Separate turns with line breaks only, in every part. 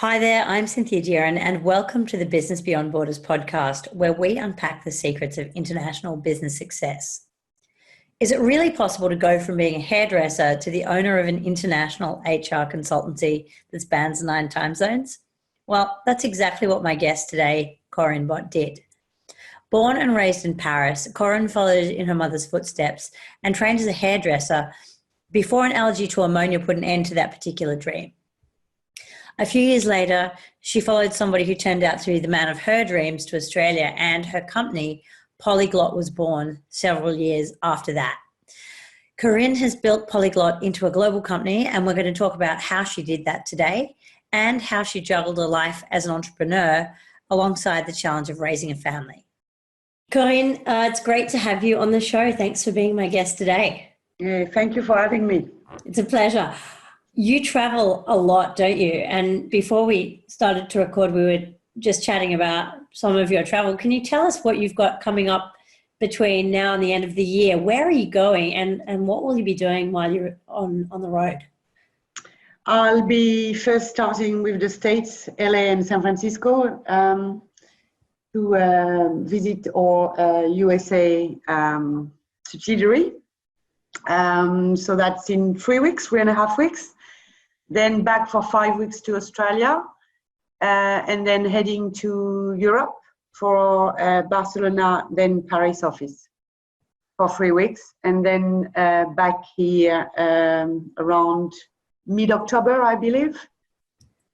Hi there, I'm Cynthia Dearin, and welcome to the Business Beyond Borders podcast, where we unpack the secrets of international business success. Is it really possible to go from being a hairdresser to the owner of an international HR consultancy that spans 9 time zones? Well, that's exactly what my guest today, Corinne Bot, did. Born and raised in Paris, Corinne followed in her mother's footsteps and trained as a hairdresser before an allergy to ammonia put an end to that particular dream. A few years later, she followed somebody who turned out to be the man of her dreams to Australia, and her company, Polyglot, was born several years after that. Corinne has built Polyglot into a global company, and we're going to talk about how she did that today and how she juggled a life as an entrepreneur alongside the challenge of raising a family. Corinne, it's great to have you on the show. Thanks for being my guest today.
Yeah, thank you for having me.
It's a pleasure. You travel a lot, don't you? And before we started to record, we were just chatting about some of your travel. Can you tell us what you've got coming up between now and the end of the year? Where are you going, and what will you be doing while you're on the road?
I'll be first starting with the States, LA and San Francisco, to visit our USA subsidiary. So that's in 3.5 weeks. Then back for 5 weeks to Australia, and then heading to Europe for Barcelona, then Paris office for 3 weeks, and then back here around mid-October, I believe.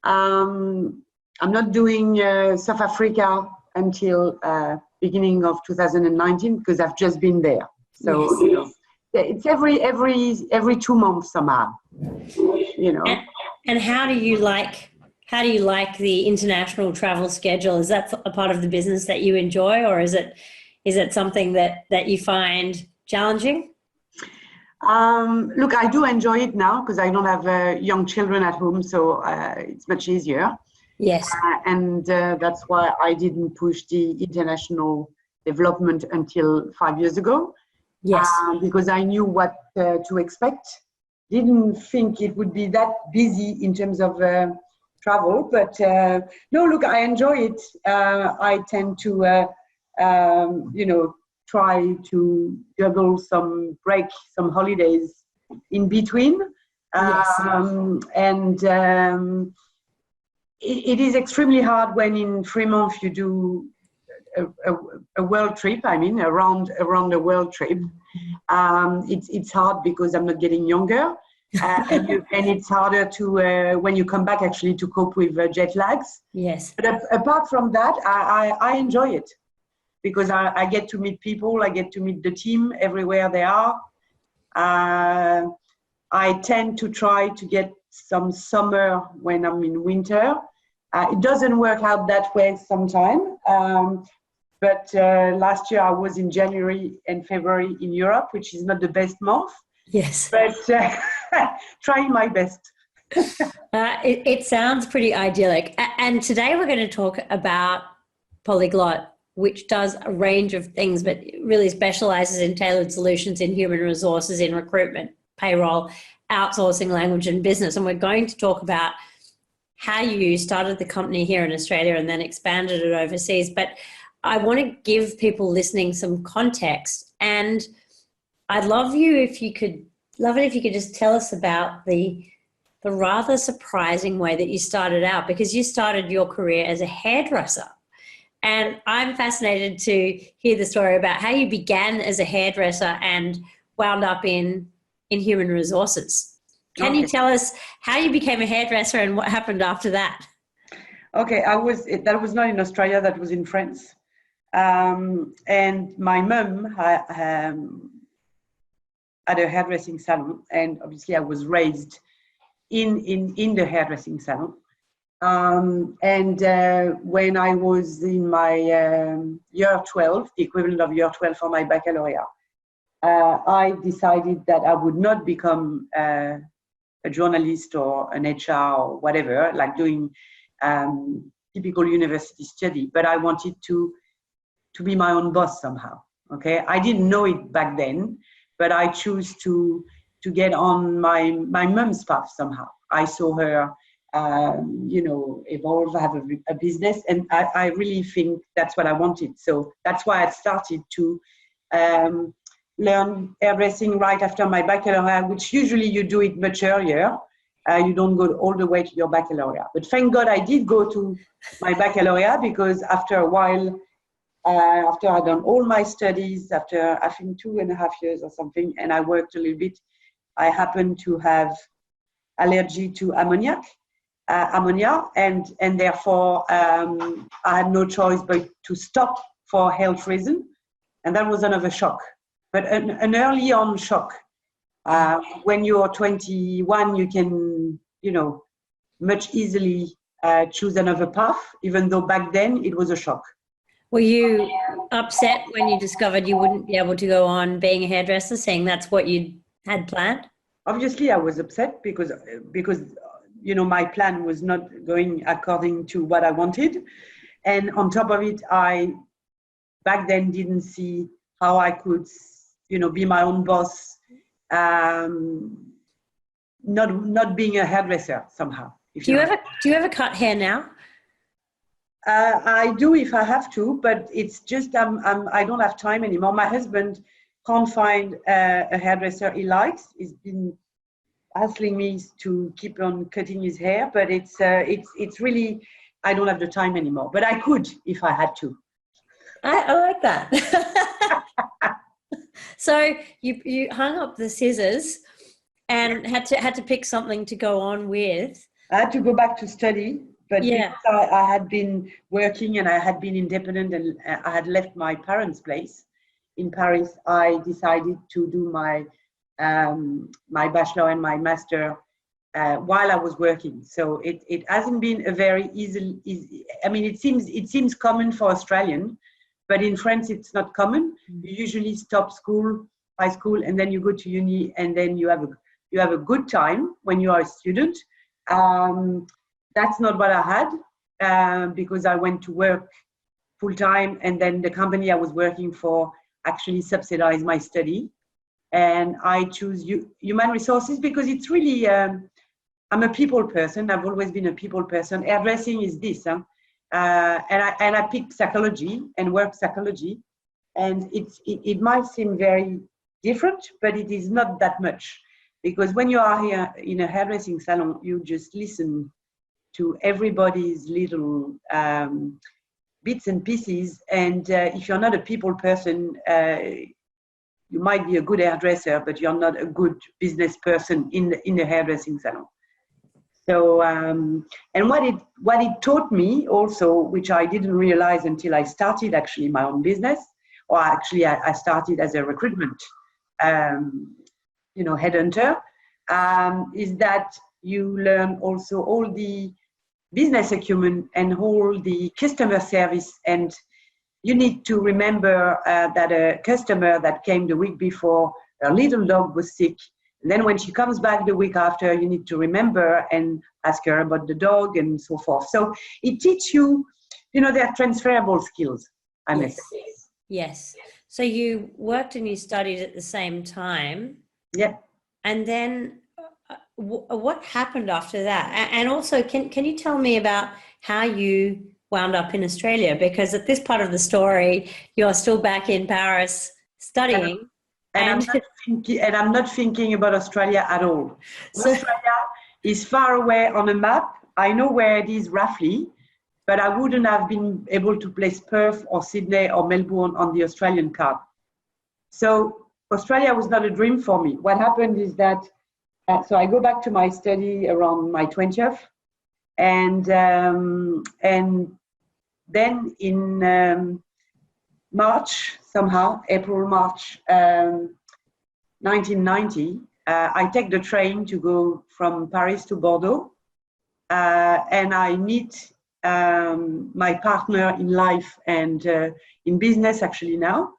I'm not doing South Africa until beginning of 2019 because I've just been there. So
yes.
You know, it's every 2 months somehow. You know.
And how do you like the international travel schedule? Is that a part of the business that you enjoy, or is it something that you find challenging?
Look, I do enjoy it now because I don't have young children at home, so it's much easier.
Yes.
And that's why I didn't push the international development until 5 years ago.
Yes.
Because I knew what to expect. Didn't think it would be that busy in terms of travel, but no, look, I enjoy it. I tend to, try to juggle some break, some holidays in between.
Yes.
It is extremely hard when in 3 months you do a world trip. I mean, around the world trip. It's hard because I'm not getting younger, and it's harder to when you come back actually to cope with jet lags.
Yes.
But apart from that, I enjoy it because I get to meet people. I get to meet the team everywhere they are. I tend to try to get some summer when I'm in winter. It doesn't work out that way sometimes. But last year I was in January and February in Europe, which is not the best month.
Yes.
But trying my best.
It sounds pretty idyllic. And today we're going to talk about Polyglot, which does a range of things, but really specializes in tailored solutions in human resources, in recruitment, payroll, outsourcing, language and business. And we're going to talk about how you started the company here in Australia and then expanded it overseas. But I want to give people listening some context, and I'd love it if you could just tell us about the rather surprising way that you started out, because you started your career as a hairdresser. And I'm fascinated to hear the story about how you began as a hairdresser and wound up in human resources. Can you tell us how you became a hairdresser and what happened after that?
Okay, that was not in Australia, that was in France. And my mum had a hairdressing salon, and obviously I was raised in the hairdressing salon. And when I was in my year 12, the equivalent of year 12 for my baccalaureate, I decided that I would not become a journalist or an HR or whatever, like doing typical university study, but I wanted to be my own boss somehow. Okay, I didn't know it back then, but I chose to get on my mum's path somehow. I saw her evolve, have a business. And I really think that's what I wanted. So that's why I started to learn hairdressing right after my baccalaureate, which usually you do it much earlier. You don't go all the way to your baccalaureate. But thank God I did go to my baccalaureate, because after a while, after I'd done all my studies, after I think 2.5 years or something, and I worked a little bit, I happened to have allergy to ammonia, and therefore I had no choice but to stop for health reasons, and that was another shock, but an early on shock. When you're 21, you can, much easily choose another path, even though back then it was a shock.
Were you upset when you discovered you wouldn't be able to go on being a hairdresser, saying that's what you had planned?
Obviously, I was upset because my plan was not going according to what I wanted, and on top of it, I back then didn't see how I could, be my own boss, not being a hairdresser somehow.
Do you ever cut hair now?
I do if I have to, but it's just I don't have time anymore. My husband can't find a hairdresser he likes. He's been asking me to keep on cutting his hair, but it's really, I don't have the time anymore. But I could if I had to.
I like that. So you hung up the scissors and had to pick something to go on with.
I had to go back to study, but
yeah,
because I had been working and I had been independent and I had left my parents' place in Paris, I decided to do my bachelor and my master while I was working. So it hasn't been a very easy. I mean, it seems common for Australian, but in France it's not common. You usually stop high school, and then you go to uni, and then you have a good time when you are a student. That's not what I had, because I went to work full time, and then the company I was working for actually subsidized my study. And I choose human resources because it's really, I'm a people person. I've always been a people person. Hairdressing is this, and I picked psychology and work psychology, and it might seem very different, but it is not that much, because when you are here in a hairdressing salon, you just listen to everybody's little bits and pieces, and if you're not a people person, you might be a good hairdresser, but you're not a good business person in the hairdressing salon. So, and what it taught me also, which I didn't realize until I started actually my own business, or actually I started as a recruitment, headhunter, is that you learn also all the business acumen and all the customer service. And you need to remember that a customer that came the week before, her little dog was sick. And then when she comes back the week after, you need to remember and ask her about the dog and so forth. So it teaches you, they're transferable skills, I must say.
Yes. So you worked and you studied at the same time.
Yeah.
And then what happened after that? And also, can you tell me about how you wound up in Australia? Because at this part of the story, you're still back in Paris studying.
And I'm not thinking about Australia at all. So, Australia is far away on a map. I know where it is roughly, but I wouldn't have been able to place Perth or Sydney or Melbourne on the Australian card. So Australia was not a dream for me. What happened is that, so I go back to my study around my 20th, and then in March, somehow, March 1990, I take the train to go from Paris to Bordeaux, and I meet my partner in life and in business actually now,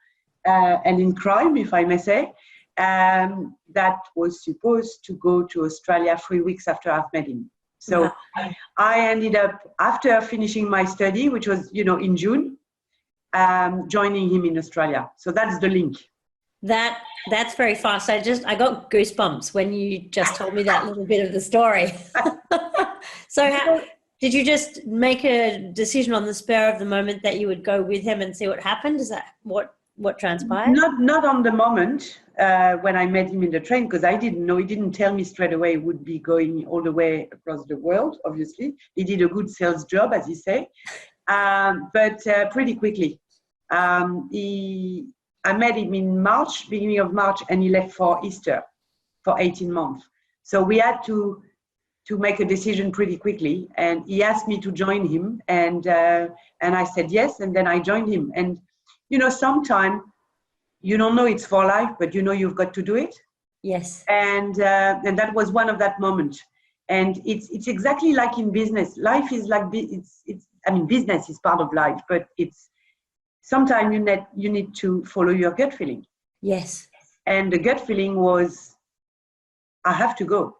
and in crime, if I may say, that was supposed to go to Australia 3 weeks after I've met him. So I ended up, after finishing my study, which was, in June, joining him in Australia. So that's the link.
That's very fast. I got goosebumps when you just told me that little bit of the story. So did you just make a decision on the spur of the moment that you would go with him and see what happened? Is that what transpired?
Not on the moment when I met him in the train, because I didn't know. He didn't tell me straight away he would be going all the way across the world, obviously. He did a good sales job, as he say. But pretty quickly. I met him in March, beginning of March, and he left for Easter for 18 months. So we had to make a decision pretty quickly, and he asked me to join him, and I said yes, and then I joined him. And sometimes you don't know it's for life, but you've got to do it.
Yes.
And that was one of that moment. And it's exactly like in business. Life is like business is part of life, but it's sometimes you need to follow your gut feeling.
Yes.
And the gut feeling was, I have to go.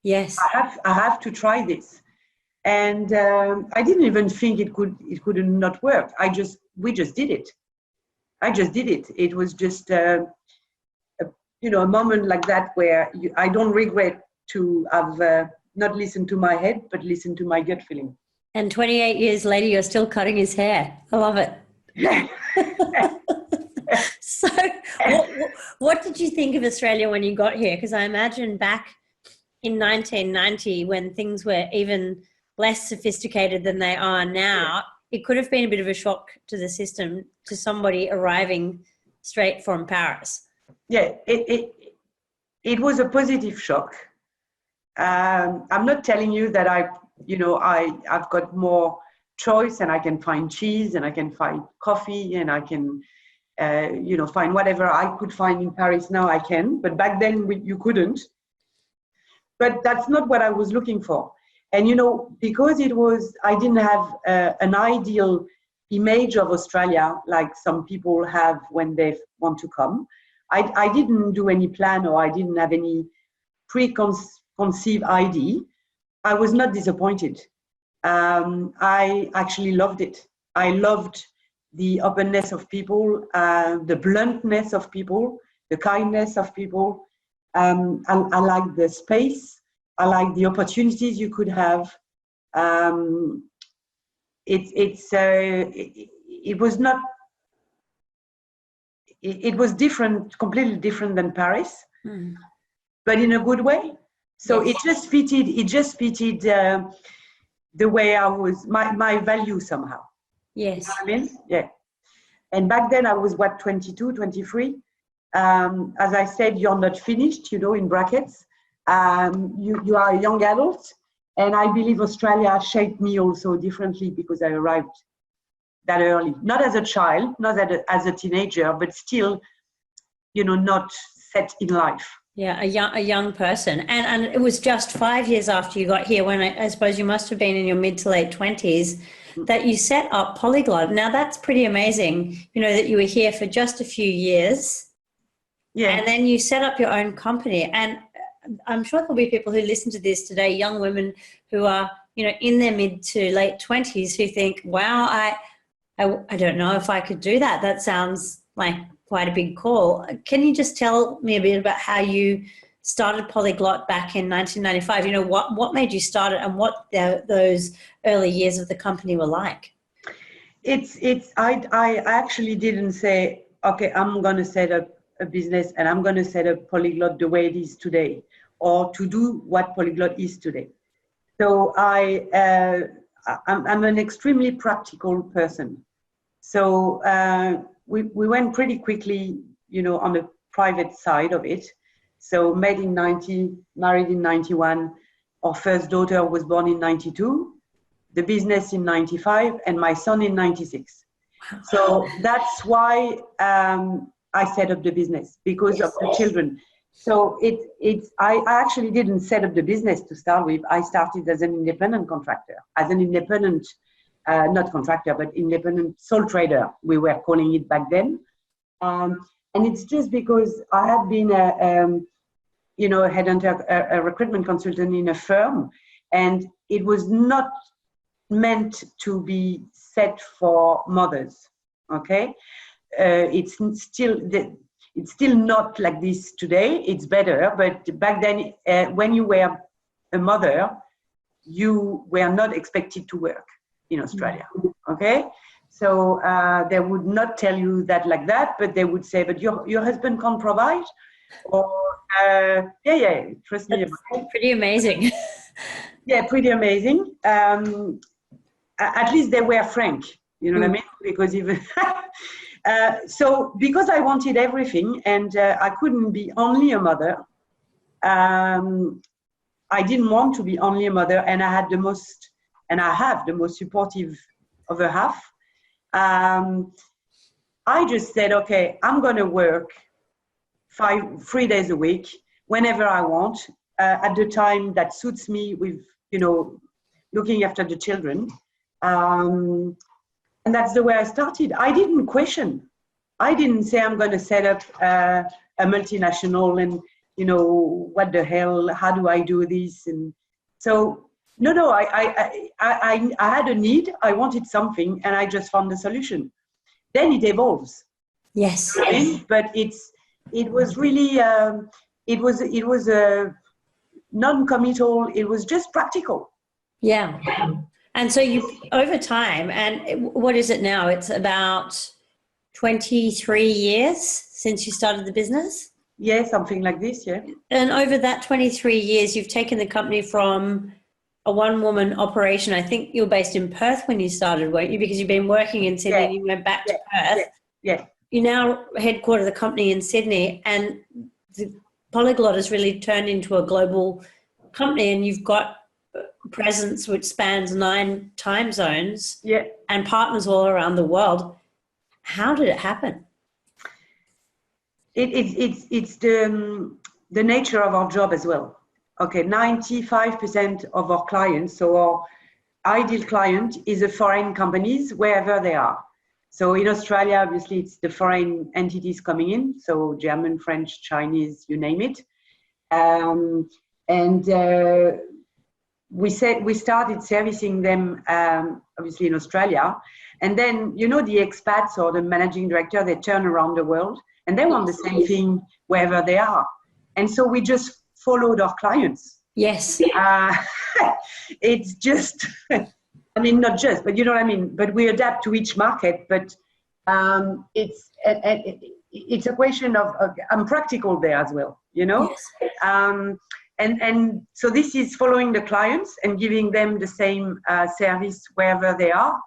Yes.
I have to try this. And I didn't even think it could not work. We just did it. I just did it. It was just a moment like that where I don't regret to have not listened to my head, but listened to my gut feeling.
And 28 years later, you're still cutting his hair. I love it. So what did you think of Australia when you got here? Because I imagine back in 1990, when things were even less sophisticated than they are now, it could have been a bit of a shock to the system, to somebody arriving straight from Paris.
Yeah, it was a positive shock. I'm not telling you that I've got more choice, and I can find cheese, and I can find coffee, and I can find whatever I could find in Paris. Now I can, but back then you couldn't. But that's not what I was looking for. And because I didn't have an ideal image of Australia like some people have when they want to come. I didn't do any plan, or I didn't have any preconceived idea. I was not disappointed. I actually loved it. I loved the openness of people, the bluntness of people, the kindness of people. I like the space. I like the opportunities you could have. It was different, completely different than Paris, but in a good way. So yes. It just fitted the way I was, my value somehow.
Yes.
You know what I mean? Yeah. And back then I was 22, 23. As I said, you're not finished, in brackets. You are a young adult. And I believe Australia shaped me also differently because I arrived that early. Not as a child, not as a teenager, but still, not set in life.
Yeah, a young person. And it was just 5 years after you got here, when I suppose you must have been in your mid to late 20s, that you set up Polyglot. Now, that's pretty amazing, that you were here for just a few years. Yeah. And then you set up your own company. And I'm sure there'll be people who listen to this today, young women who are, in their mid to late 20s, who think, wow, I don't know if I could do that. That sounds like quite a big call. Can you just tell me a bit about how you started Polyglot back in 1995? What made you start it, and what those early years of the company were like? I actually didn't say, okay, I'm going to set up a business and I'm going to set up Polyglot the way it is today, or to do what Polyglot is today. So I'm an extremely practical person. So we went pretty quickly, on the private side of it. So met in 90, married in 91. Our first daughter was born in 92, the business in 95, and my son in 96. Wow. So that's why I set up the business, because of the children. So I actually didn't set up the business to start with. I started as an independent contractor, as an independent, not contractor, but independent sole trader, we were calling it back then. And it's just because I had been a headhunter, a recruitment consultant in a firm, and it was not meant to be set for mothers. Okay, it's still not like this today. It's better, but back then, when you were a mother,
you were not expected to work in Australia. Okay, so they would not tell you that like that, but they would say, but your husband can't provide, or trust me.
That's pretty amazing.
Yeah, pretty amazing. At least they were frank, you know what I mean? Because even so, because I wanted everything, and I couldn't be only a mother. I didn't want to be only a mother, and I had the most, and I have the most supportive of a half. I just said, okay, I'm going to work 3 days a week, whenever I want, at the time that suits me, with, you know, looking after the children. And that's the way I started. I didn't question. I didn't say I'm going to set up a multinational and, you know, what the hell, how do I do this? And so, no, I had a need, I wanted something, and I just found the solution. Then it evolves.
Yes.
Right? But it was really, it was a non-committal, it was just practical.
Yeah. And so you, over time, and what is it now? It's about 23 years since you started the business?
Yeah, something like this, yeah.
And over that 23 years, you've taken the company from a one-woman operation. I think you were based in Perth when you started, weren't you? Because you've been working in Sydney and you went back to Perth.
Yeah.
You now headquarter the company in Sydney, and the Polyglot has really turned into a global company, and you've got presence which spans 9 time zones and partners all around the world. How did it happen?
It's the nature of our job as well. Okay, 95% of our clients, so our ideal client is a foreign companies, wherever they are. So in Australia, obviously, it's the foreign entities coming in, so German, French, Chinese, you name it. We started servicing them, obviously, in Australia. And then, you know, the expats or the managing director, they turn around the world, and they want the same thing wherever they are. And so we just followed our clients.
Yes.
It's just, I mean, not just, but you know what I mean? But we adapt to each market, but it's a question of, I'm practical there as well, you know? Yes. And so this is following the clients and giving them the same service wherever they are,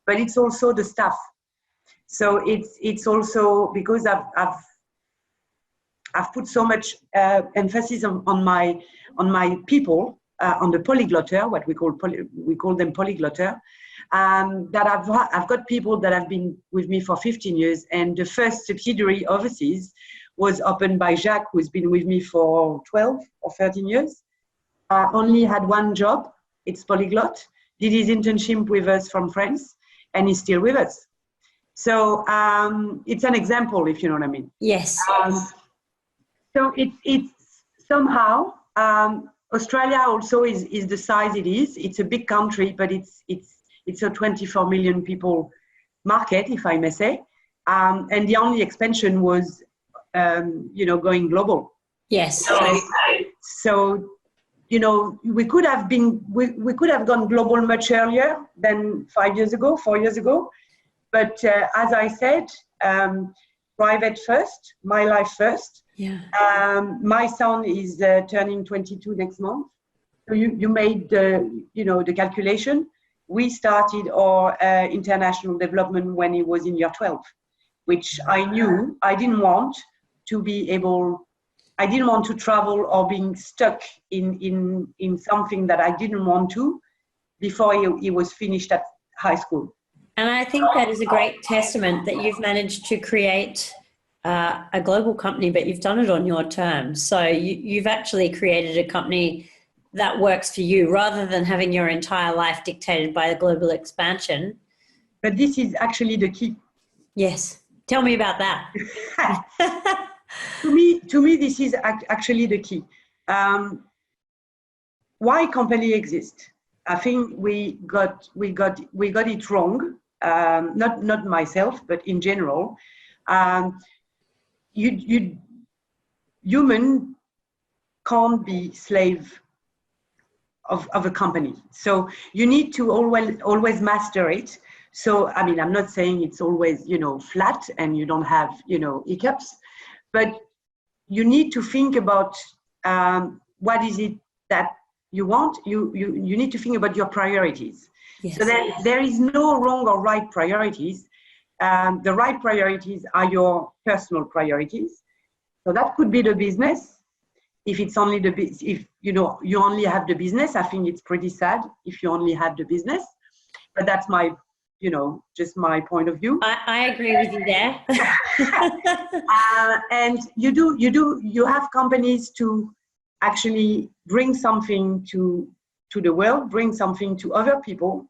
but it's also the staff. So it's also because I've put so much emphasis on my people, on the polyglotter, what we call them polyglotter, that I've got people that have been with me for 15 years, and the first subsidiary overseas was opened by Jacques, who's been with me for 12 or 13 years. Only had one job, it's Polyglot, did his internship with us from France, and he's still with us. So it's an example, if you know what I mean. Yes. So it's somehow, Australia also is the size it is. It's a big country, but it's a 24 million people market, if I may say. And the only expansion was, going global. Yes. So you know, we could have gone global much earlier than 5 years ago, 4 years ago. But as I said, private first, my life first. Yeah. My son is turning 22 next month. So you made the calculation. We started our international development when he was in year 12, which I knew I didn't want to be able. I didn't want to travel or being stuck in something that I didn't want to before he was finished at high school.
And I think that is a great testament that you've managed to create a global company, but you've done it on your terms. So you've actually created a company that works for you rather than having your entire life dictated by the global expansion.
But this is actually the key.
Yes. Tell me about that.
To me, this is actually the key. Why company exists? I think we got it wrong. Not myself, but in general, human can't be slave of a company. So you need to always master it. So, I mean, I'm not saying it's always, flat and you don't have, hiccups, but you need to think about what is it that you want. You need to think about your priorities.
Yes.
So there is no wrong or right priorities. The right priorities are your personal priorities. So that could be the business. If it's only if you only have the business, I think it's pretty sad if you only have the business. But that's my, just my point of view.
I agree with you there.
And you have companies to actually bring something to the world, bring something to other people,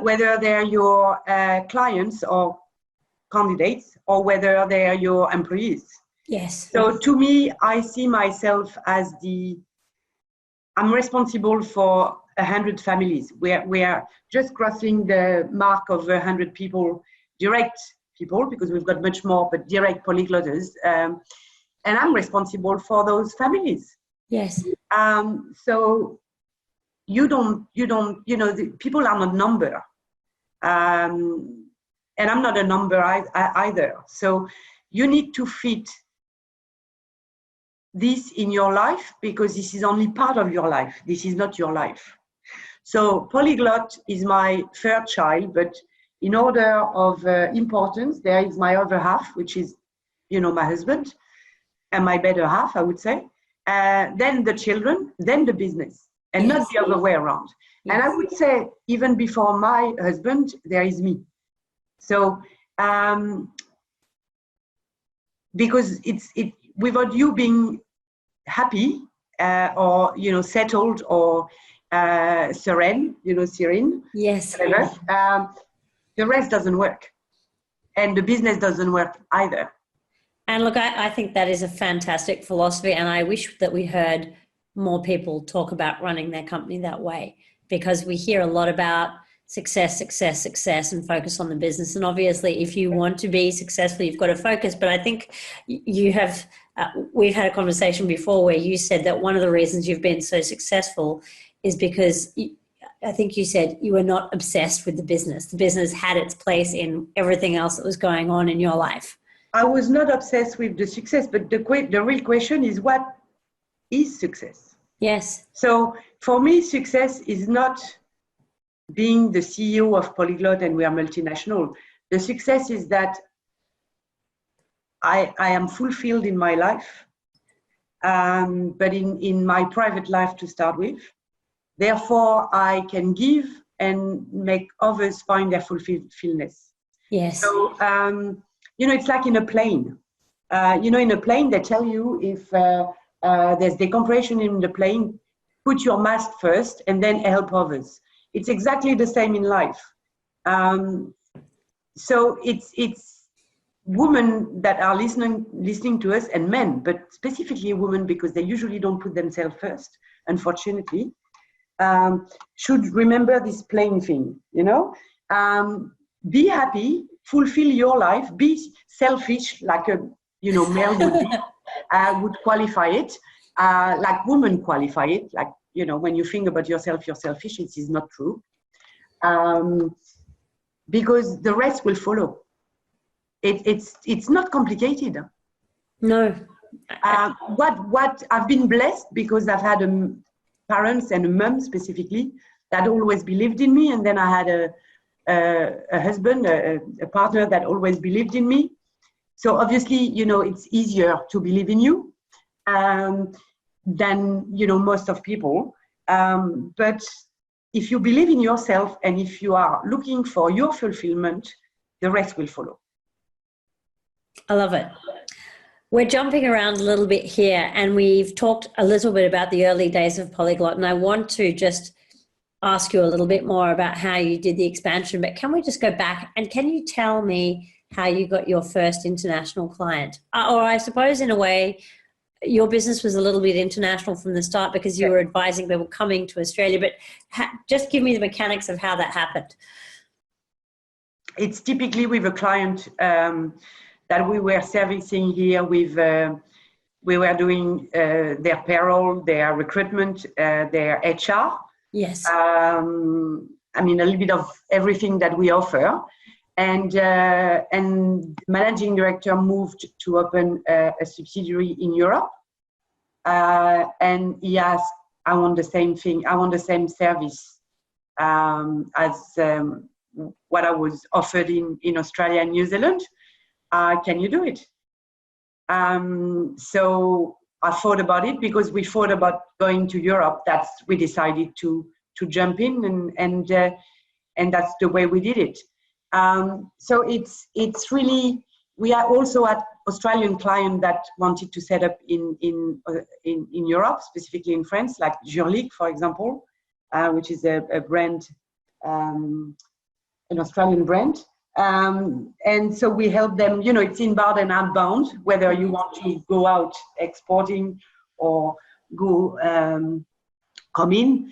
whether they're your clients or candidates, or whether they're your employees.
Yes.
So to me, I see myself as I'm responsible for 100 families. We are just crossing the mark of 100 people, direct people, because we've got much more, but direct polyglotters. And I'm responsible for those families.
Yes.
So the people are not number. And I'm not a number either. So you need to fit this in your life, because this is only part of your life. This is not your life. So Polyglot is my third child, but in order of importance, there is my other half, which is, my husband, and my better half, I would say. Then the children, then the business, and not the other way around. Yes. And I would say even before my husband, there is me. So because it without you being happy or settled or serene,
yes,
whatever, the rest doesn't work, and the business doesn't work either.
And look, I think that is a fantastic philosophy, and I wish that we heard more people talk about running their company that way, because we hear a lot about success, and focus on the business. And obviously, if you want to be successful, you've got to focus. But I think you have, we've had a conversation before where you said that one of the reasons you've been so successful is because I think you said you were not obsessed with the business. The business had its place in everything else that was going on in your life.
I was not obsessed with the success, but the real question is, what is success?
Yes.
So for me, success is not being the CEO of Polyglot and we are multinational. The success is that I am fulfilled in my life, but in my private life to start with. Therefore, I can give and make others find their fulfillment.
Yes.
So, it's like in a plane. In a plane, they tell you if there's decompression in the plane, put your mask first and then help others. It's exactly the same in life. So it's women that are listening to us, and men, but specifically women, because they usually don't put themselves first, unfortunately, should remember this plain thing, be happy, fulfill your life, be selfish, like a male would be, would qualify it, like women qualify it, like when you think about yourself, you're selfish. It is not true, because the rest will follow. It's not complicated.
No.
What I've been blessed, because I've had parents and a mum specifically that always believed in me, and then I had a husband, a partner that always believed in me. So obviously, it's easier to believe in you than most of people. But if you believe in yourself and if you are looking for your fulfillment, the rest will follow.
I love it. We're jumping around a little bit here, and we've talked a little bit about the early days of Polyglot, and I want to just ask you a little bit more about how you did the expansion, but can we just go back and can you tell me how you got your first international client? Or I suppose in a way, your business was a little bit international from the start because you were advising people coming to Australia, but just give me the mechanics of how that happened.
It's typically with a client that we were servicing here with, we were doing their payroll, their recruitment, their HR,
Yes.
I mean, a little bit of everything that we offer. And the managing director moved to open a subsidiary in Europe. And he asked, I want the same thing. I want the same service as what I was offered in Australia and New Zealand. Can you do it? So I thought about it, because we thought about going to Europe. We decided to jump in, and that's the way we did it. So it's really, we are also at Australian client that wanted to set up in Europe, specifically in France, like Jurlic, for example, which is a brand, an Australian brand. And so we help them, it's inbound and outbound, whether you want to go out exporting or go come in,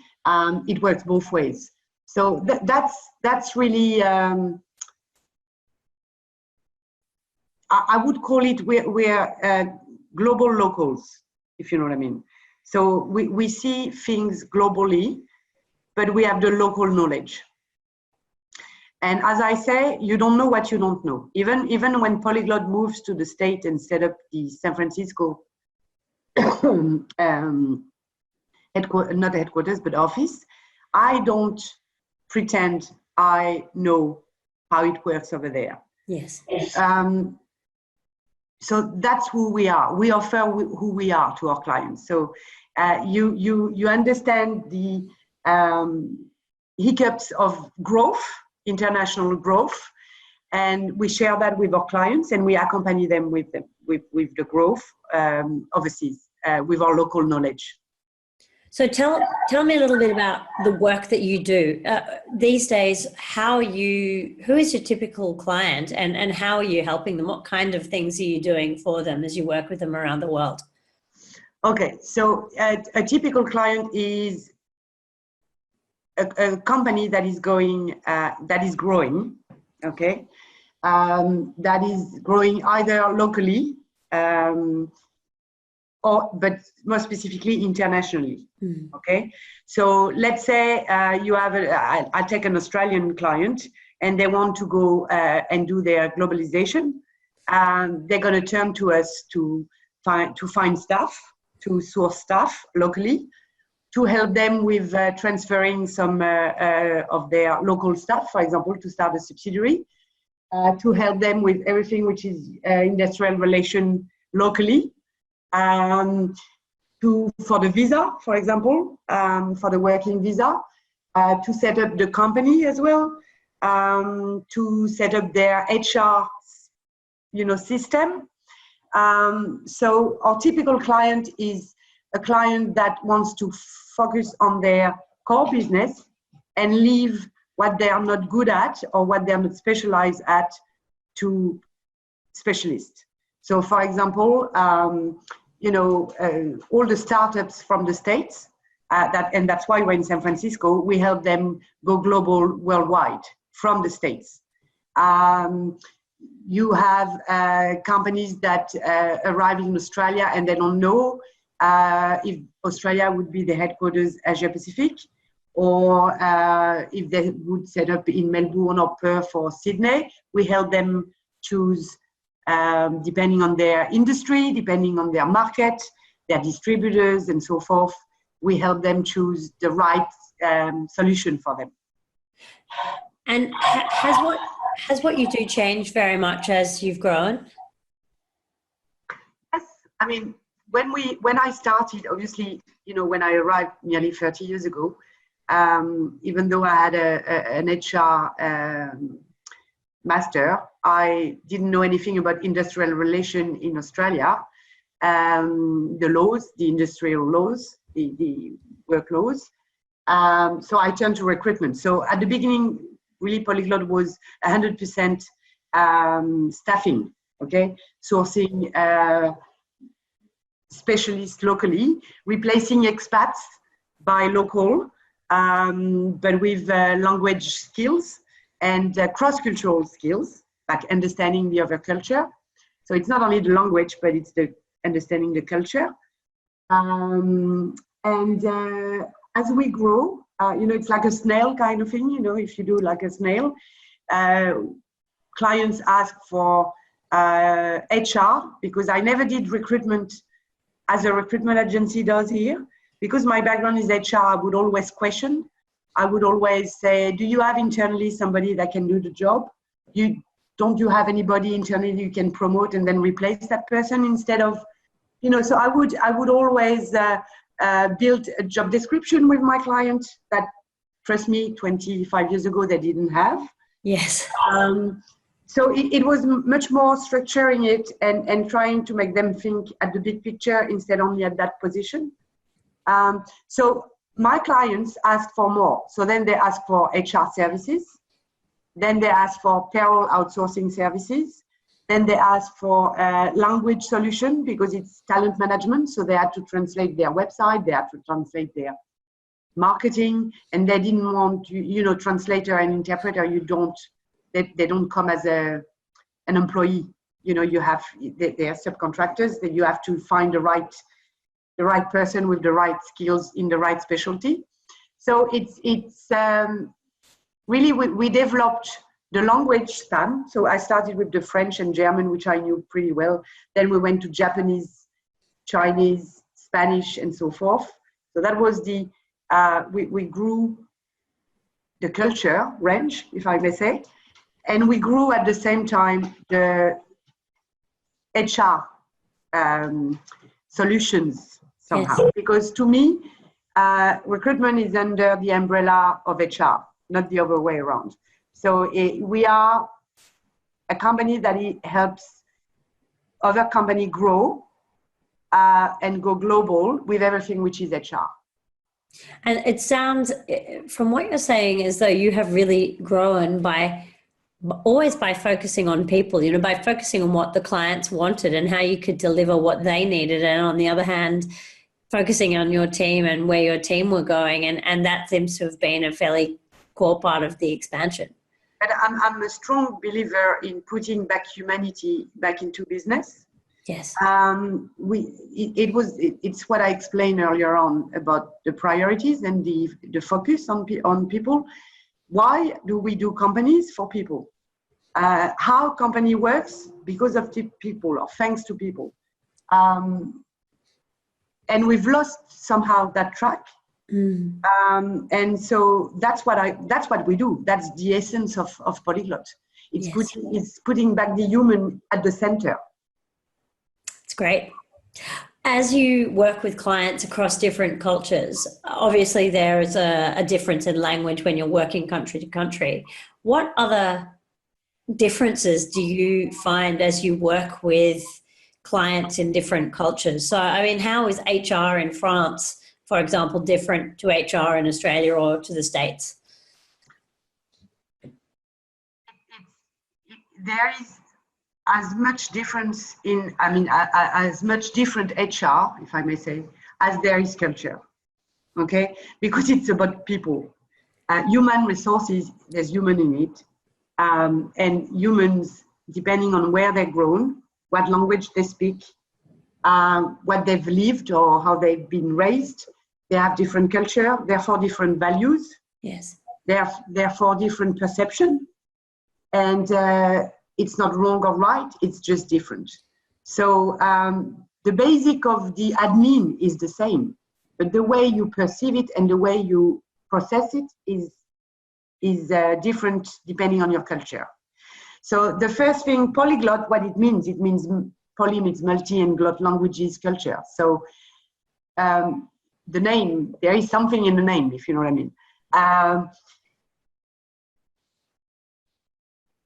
it works both ways. So that's really, I would call it, we're global locals, if you know what I mean. So we see things globally, but we have the local knowledge. And as I say, you don't know what you don't know. Even when Polyglot moves to the States and set up the San Francisco, not headquarters, but office, I don't pretend I know how it works over there.
Yes.
So that's who we are. We offer who we are to our clients. So you understand the hiccups of growth, international growth, and we share that with our clients, and we accompany them with the growth overseas with our local knowledge.
So tell me a little bit about the work that you do these days. Who is your typical client, and how are you helping them? What kind of things are you doing for them as you work with them around the world? Okay, so a typical client is a company that is growing, okay, that is growing either locally but more specifically internationally. Okay, so let's say you have I'll take an Australian client, and they want to go and do their globalization. They're going to turn to us to find staff, to source staff locally, to help them with transferring some of their local staff, for example, to start a subsidiary, to help them with everything which is industrial relation locally, for the visa, for example, for the working visa, to set up the company as well, to set up their HR, system. So our typical client is a client that wants to focus on their core business and leave what they are not good at or what they are not specialized at to specialists. So, for example, all the startups from the States, and that's why we're in San Francisco, we help them go global worldwide from the States. You have companies that arrive in Australia and they don't know if Australia would be the headquarters Asia Pacific, or if they would set up in Melbourne or Perth or Sydney. We help them choose, depending on their industry, depending on their market, their distributors, and so forth. We help them choose the right solution for them. And has what you do changed very much as you've grown?
Yes, I mean, when I started, obviously, when I arrived nearly 30 years ago, even though I had an HR master, I didn't know anything about industrial relation in Australia, the laws, the industrial laws, the work laws. So I turned to recruitment. So at the beginning, really Polyglot was 100% staffing, okay? Sourcing specialists locally, replacing expats by local, but with language skills and cross-cultural skills, like understanding the other culture. So it's not only the language, but it's the understanding the culture. As we grow, It's like a snail kind of thing. If you do like a snail, clients ask for HR, because I never did recruitment as a recruitment agency does here. Because my background is HR, I would always question. I would always say, do you have internally somebody that can do the job? Don't you have anybody internally you can promote and then replace that person instead of, so I would always build a job description with my client that, trust me, 25 years ago, they didn't have.
Yes.
So it was much more structuring it and trying to make them think at the big picture instead only at that position. So my clients ask for more. So then they ask for HR services. Then they ask for payroll outsourcing services. Then they ask for language solution because it's talent management. So they had to translate their website. They had to translate their marketing. And they didn't want, translator and interpreter, they don't come as an employee. They are subcontractors. That you have to find the right person with the right skills in the right specialty. So it's really we developed the language span. So I started with the French and German, which I knew pretty well. Then we went to Japanese, Chinese, Spanish, and so forth. So that was we grew the culture range, if I may say. And we grew at the same time the HR solutions somehow. Yes. Because to me, recruitment is under the umbrella of HR, not the other way around. So we are a company that helps other companies grow and go global with everything which is HR.
And it sounds, from what you're saying, as though you have really grown always by focusing on people, by focusing on what the clients wanted and how you could deliver what they needed. And on the other hand, focusing on your team and where your team were going. And that seems to have been a fairly core part of the expansion.
But I'm a strong believer in putting back humanity back into business.
Yes.
It's what I explained earlier on about the priorities and the focus on people. Why do we do companies? For people. How company works? Because of people, or thanks to people. And we've lost somehow that track. And so that's what we do. That's the essence of Polyglot. It's putting back the human at the center.
It's great. As you work with clients across different cultures, obviously there is a difference in language when you're working country to country. What other differences do you find as you work with clients in different cultures? So, I mean, how is HR in France, for example, different to HR in Australia or to the States?
There is as much difference as much different HR, if I may say, as there is culture, okay? Because it's about people. Human resources, there's human in it. And humans, depending on where they're grown, what language they speak, what they've lived or how they've been raised, they have different culture, therefore different values.
Yes.
Therefore different perception. And it's not wrong or right, it's just different. So the basic of the admin is the same, but the way you perceive it and the way you process it is different depending on your culture. So the first thing, polyglot, what it means poly means multi and glot languages culture. So the name, there is something in the name, if you know what I mean.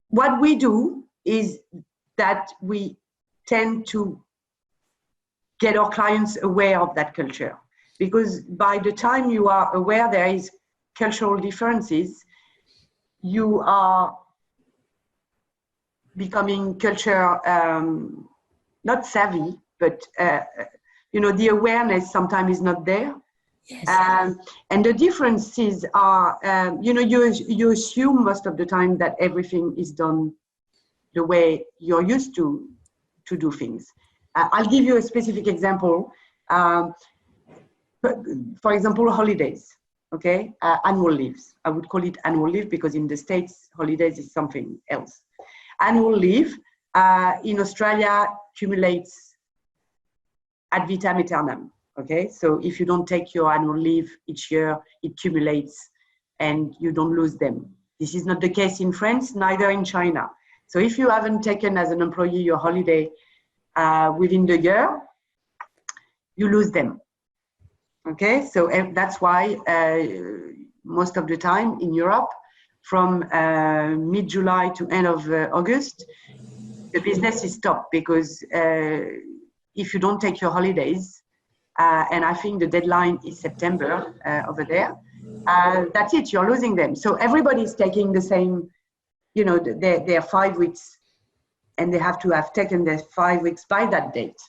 What we do is that we tend to get our clients aware of that culture, because by the time you are aware there is cultural differences, you are becoming culture not savvy, but the awareness sometimes is not there.
Yes.
And the differences are, you assume most of the time that everything is done the way you're used to do things. I'll give you a specific example. For example, holidays. okay? Annual leaves. I would call it annual leave because in the States, holidays is something else. Annual leave in Australia accumulates ad vitam aeternam, okay? So if you don't take your annual leave each year, it accumulates and you don't lose them. This is not the case in France, neither in China. So if you haven't taken as an employee your holiday within the year, you lose them. Okay, so that's why most of the time in Europe, from mid-July to end of August, the business is stopped because if you don't take your holidays, and I think the deadline is September over there, that's it, you're losing them. So everybody's taking the same, you know, their 5 weeks, and they have to have taken their 5 weeks by that date.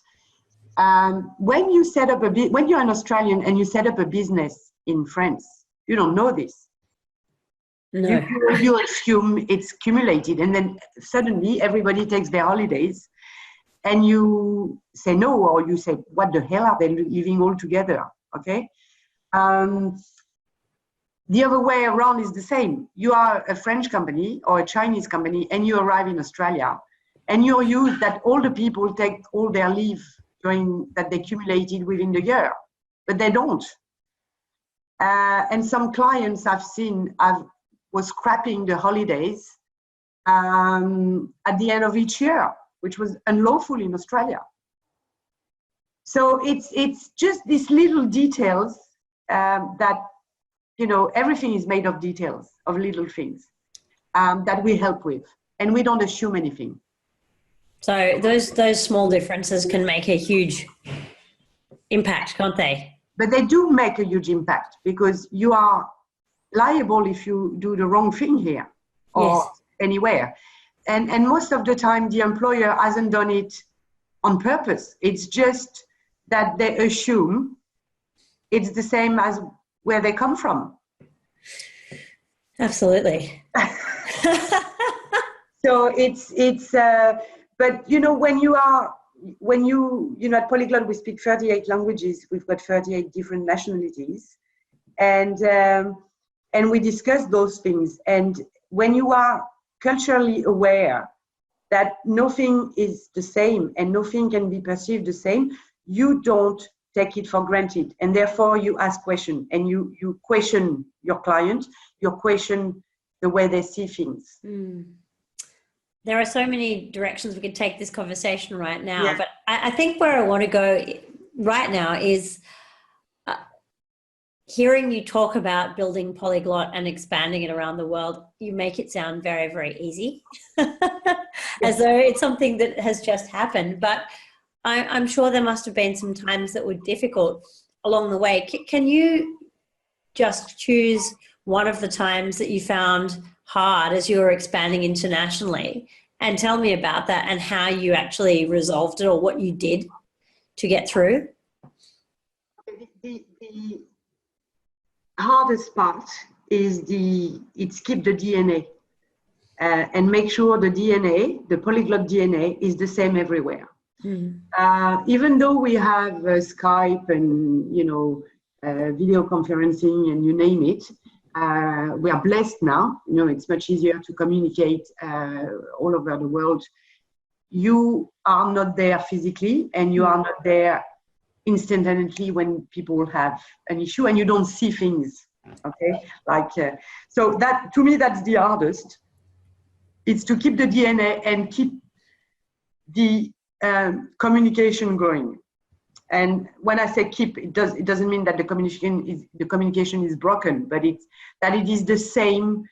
When you set up when you're an Australian and you set up a business in France, you don't know this.
No.
You assume it's accumulated, and then suddenly everybody takes their holidays, and you say no, or you say, what the hell are they living all together? Okay. The other way around is the same. You are a French company or a Chinese company, and you arrive in Australia, and you're used that all the people take all their leave that they accumulated within the year, but they don't. And some clients I've seen was scrapping the holidays at the end of each year, which was unlawful in Australia. So it's just these little details that, you know, everything is made of details, of little things that we help with, and we don't assume anything.
So those small differences can make a huge impact, can't they?
But they do make a huge impact because you are liable if you do the wrong thing here or anywhere. And most of the time, the employer hasn't done it on purpose. It's just that they assume it's the same as where they come from.
Absolutely.
So but you know, when you know, at Polyglot, we speak 38 languages. We've got 38 different nationalities, and we discuss those things. And when you are culturally aware that nothing is the same and nothing can be perceived the same, you don't take it for granted, and therefore you ask questions, and you question your client, you question the way they see things.
There are so many directions we could take this conversation right now, but I think where I want to go right now is hearing you talk about building Polyglot and expanding it around the world. You make it sound very, very easy, as though it's something that has just happened. But I'm sure there must have been some times that were difficult along the way. Can you just choose one of the times that you found hard as you were expanding internationally and tell me about that and how you actually resolved it or what you did to get through?
The hardest part is keep the DNA and make sure the DNA, the Polyglot DNA, is the same everywhere. Even though we have Skype and, you know, video conferencing and you name it, we are blessed now. You know, it's much easier to communicate all over the world. You are not there physically, and you are not there instantaneously when people have an issue, and you don't see things. Okay, like so that, to me, that's the hardest. It's to keep the DNA and keep the communication going. And when I say keep, it doesn't mean that the communication is broken, but it's that it is the same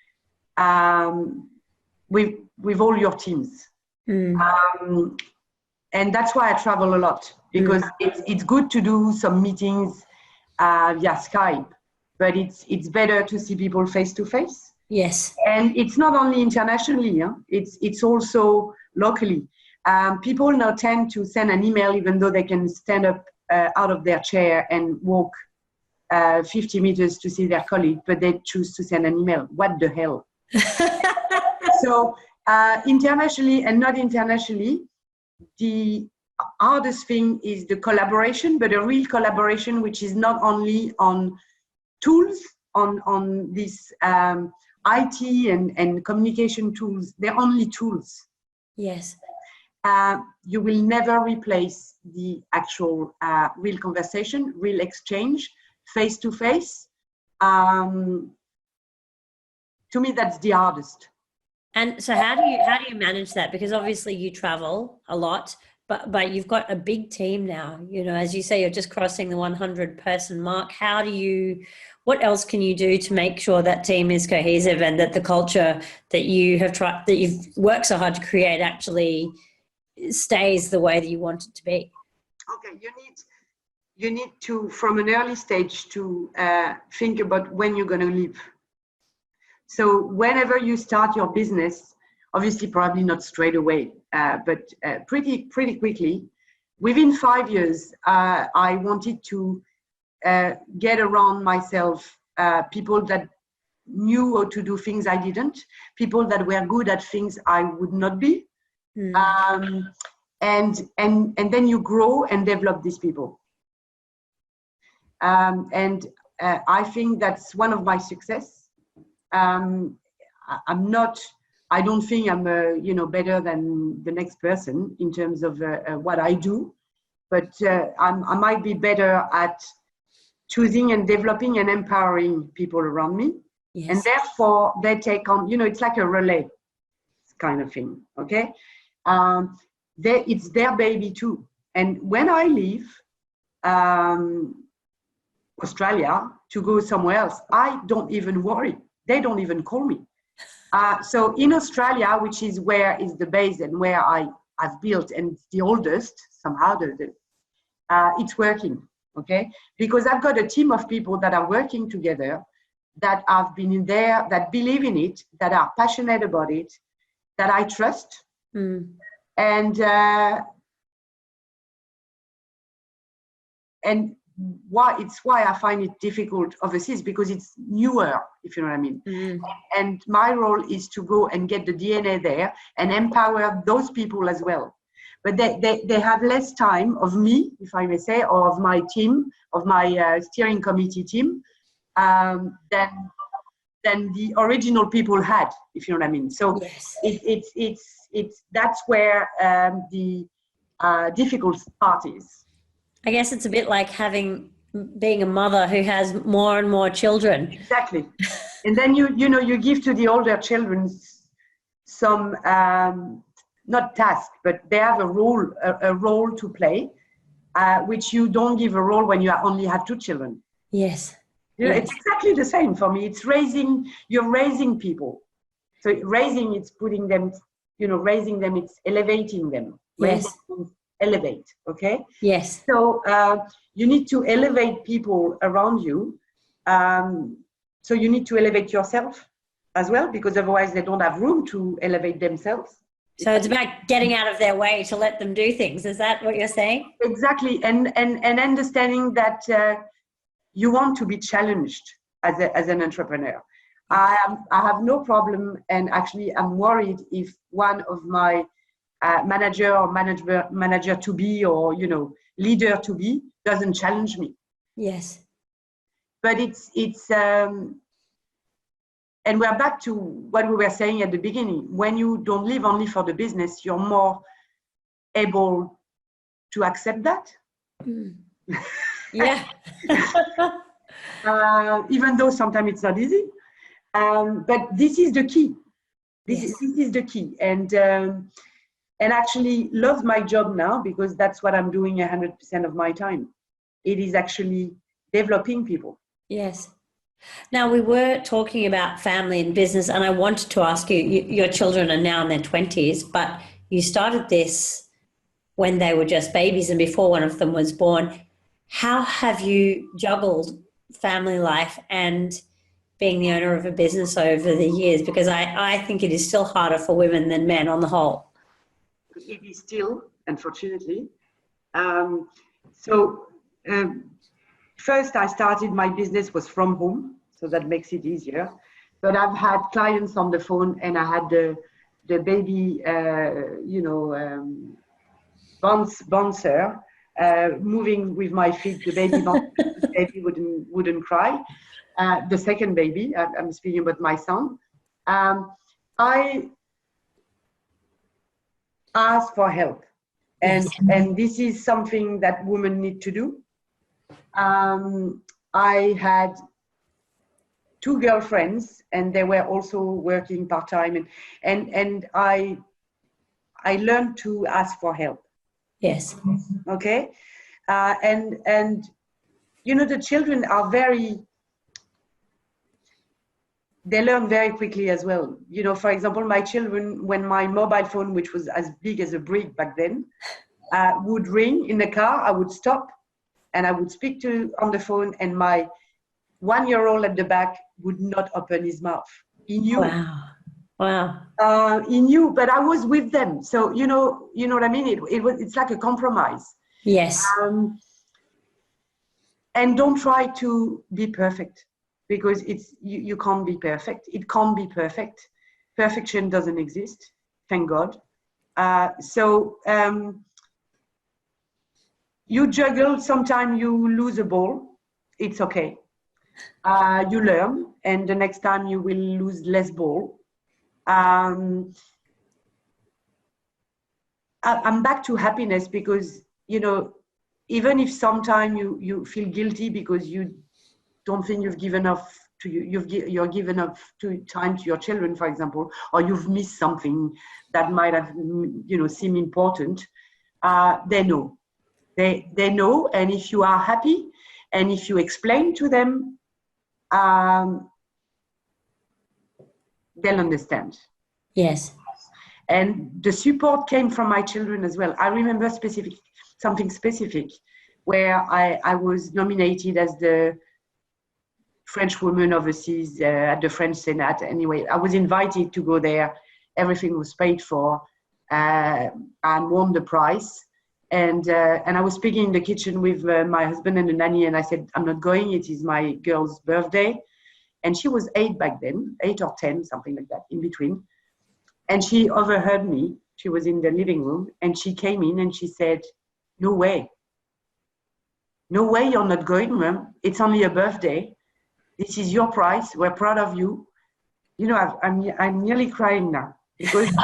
with all your teams. And that's why I travel a lot, because it's good to do some meetings via Skype, but it's better to see people face to face.
Yes.
And it's not only internationally, it's also locally. People now tend to send an email even though they can stand up out of their chair and walk 50 meters to see their colleague, but they choose to send an email. What the hell? So internationally and not internationally, the hardest thing is the collaboration, but a real collaboration which is not only on tools on these IT and communication tools. They're only tools.
Yes.
You will never replace the actual real conversation, real exchange, face to face. To me, that's the hardest.
And so how do you manage that? Because obviously you travel a lot, but you've got a big team now. You know, as you say, you're just crossing the 100-person mark. What else can you do to make sure that team is cohesive and that the culture that you've worked so hard to create actually stays the way that you want it to be?
Okay, you need to, from an early stage, to think about when you're going to leave. So whenever you start your business, obviously probably not straight away, but pretty quickly, within 5 years, I wanted to get around myself people that knew how to do things I didn't, people that were good at things I would not be. And then you grow and develop these people. I think that's one of my success. I don't think I'm better than the next person in terms of what I do, but I might be better at choosing and developing and empowering people around me. Yes. And therefore they take on, it's like a relay kind of thing. Okay. It's their baby too. And when I leave Australia to go somewhere else, I don't even worry. They don't even call me. So in Australia, which is where is the base and where I've built, and the oldest somehow, it's working, okay? Because I've got a team of people that are working together, that have been in there, that believe in it, that are passionate about it, that I trust. And why I find it difficult overseas, because it's newer, if you know what I mean. And my role is to go and get the DNA there and empower those people as well. But they have less time of me, if I may say, or of my team, of my steering committee team, than the original people had, if you know what I mean. So yes. That's where the difficult part is.
I guess it's a bit like being a mother who has more and more children.
Exactly. And then you give to the older children some not task, but they have a role to play, which you don't give a role when you only have 2 children.
Yes.
Yes. It's exactly the same for me. You're raising people. So it's putting them, raising them, it's elevating them.
Yes.
Elevate, okay?
Yes.
So you need to elevate people around you. So you need to elevate yourself as well, because otherwise they don't have room to elevate themselves.
So it's about getting out of their way to let them do things. Is that what you're saying?
Exactly. And understanding that you want to be challenged as an entrepreneur. I have no problem, and actually I'm worried if one of my manager or manager to be, or leader to be, doesn't challenge me.
Yes.
But it's and we're back to what we were saying at the beginning. When you don't live only for the business, you're more able to accept that.
Yeah.
Even though sometimes it's not easy. But this is the key. This is the key. And actually love my job now, because that's what I'm doing 100% of my time. It is actually developing people.
Yes. Now, we were talking about family and business, and I wanted to ask you, your children are now in their 20s, but you started this when they were just babies and before one of them was born. How have you juggled family life and being the owner of a business over the years? Because I think it is still harder for women than men on the whole.
It is still, unfortunately. First I started my business was from home, so that makes it easier. But I've had clients on the phone, and I had the baby, bouncer moving with my feet. The baby wouldn't cry. the second baby. I'm speaking about my son. I asked for help, and this is something that women need to do. I had 2 girlfriends, and they were also working part-time, and I learned to ask for help.
Yes.
Okay. And you know, the children are they learn very quickly as well. You know, for example, my children, when my mobile phone, which was as big as a brick back then, would ring in the car, I would stop and I would speak on the phone, and my 1-year-old at the back would not open his mouth. He knew.
Wow.
He knew, but I was with them. So, you know what I mean? It's like a compromise.
Yes.
And don't try to be perfect, because you can't be perfect. It can't be perfect. Perfection doesn't exist, thank God. So you juggle, sometimes you lose a ball, it's okay. You learn, and the next time you will lose less ball. I'm back to happiness, because, you know, even if sometimes you feel guilty because you don't think you've given enough to you're given enough time to your children, for example, or you've missed something that might have, you know, seem important, they know. They know, and if you are happy, and if you explain to them, they'll understand.
Yes.
And the support came from my children as well. I remember something specific where I was nominated as the French woman overseas at the French Senate. Anyway, I was invited to go there. Everything was paid for, and won the prize. And I was speaking in the kitchen with my husband and the nanny, and I said, I'm not going. It is my girl's birthday. And she was 8 back then, 8 or 10, something like that, in between. And she overheard me. She was in the living room, and she came in and she said, no way. No way you're not going, Mom. It's only a birthday. This is your prize. We're proud of you. You know, I'm nearly crying now, because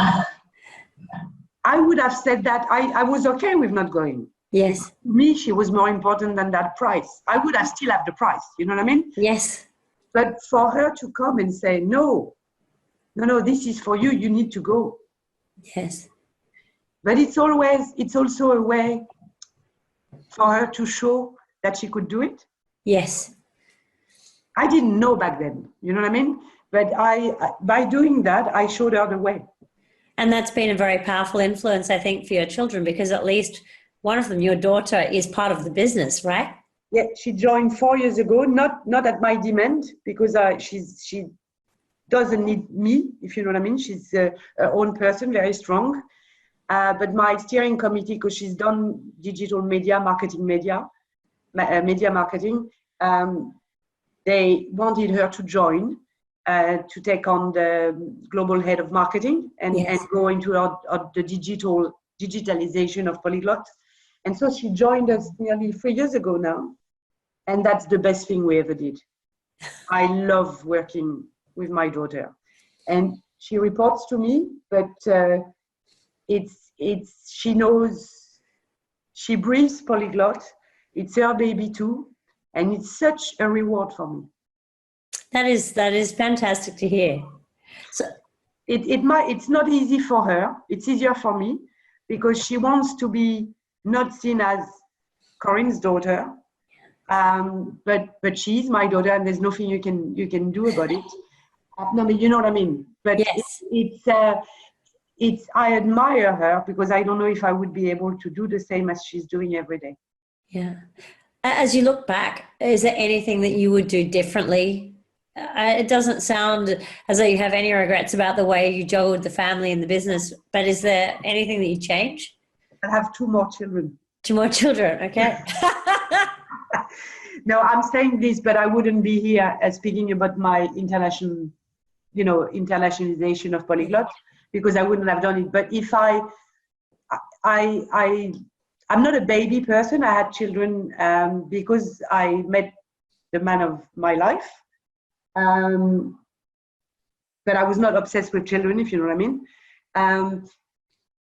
I would have said that I was okay with not going.
Yes.
To me, she was more important than that prize. I would have still have the prize. You know what I mean?
Yes.
But for her to come and say, no, this is for you. You need to go.
Yes.
But it's also a way for her to show that she could do it.
Yes.
I didn't know back then, you know what I mean? But by doing that, I showed her the way.
And that's been a very powerful influence, I think, for your children, because at least one of them, your daughter, is part of the business, right?
Yeah, she joined 4 years ago, not at my demand, because she doesn't need me, if you know what I mean. She's her own person, very strong. But my steering committee, because she's done digital media, media marketing, they wanted her to join, to take on the global head of marketing and go into the digitalization of Polyglot. And so she joined us nearly 3 years ago now. And that's the best thing we ever did. I love working with my daughter. And she reports to me, but she knows, she breathes Polyglot. It's her baby too. And it's such a reward for me.
That is fantastic to hear. So
it's not easy for her. It's easier for me, because she wants to be not seen as Corinne's daughter, but she's my daughter, and there's nothing you can do about it. No, but you know what I mean. But
yes.
it's I admire her, because I don't know if I would be able to do the same as she's doing every day.
Yeah. As you look back, is there anything that you would do differently? It doesn't sound as though you have any regrets about the way you juggled the family and the business, but is there anything that you change?
I have 2 more children.
2 more children, okay.
No, I'm saying this, but I wouldn't be here speaking about my internationalization of Polyglot, because I wouldn't have done it. But if I'm not a baby person. I had children because I met the man of my life. But I was not obsessed with children, if you know what I mean.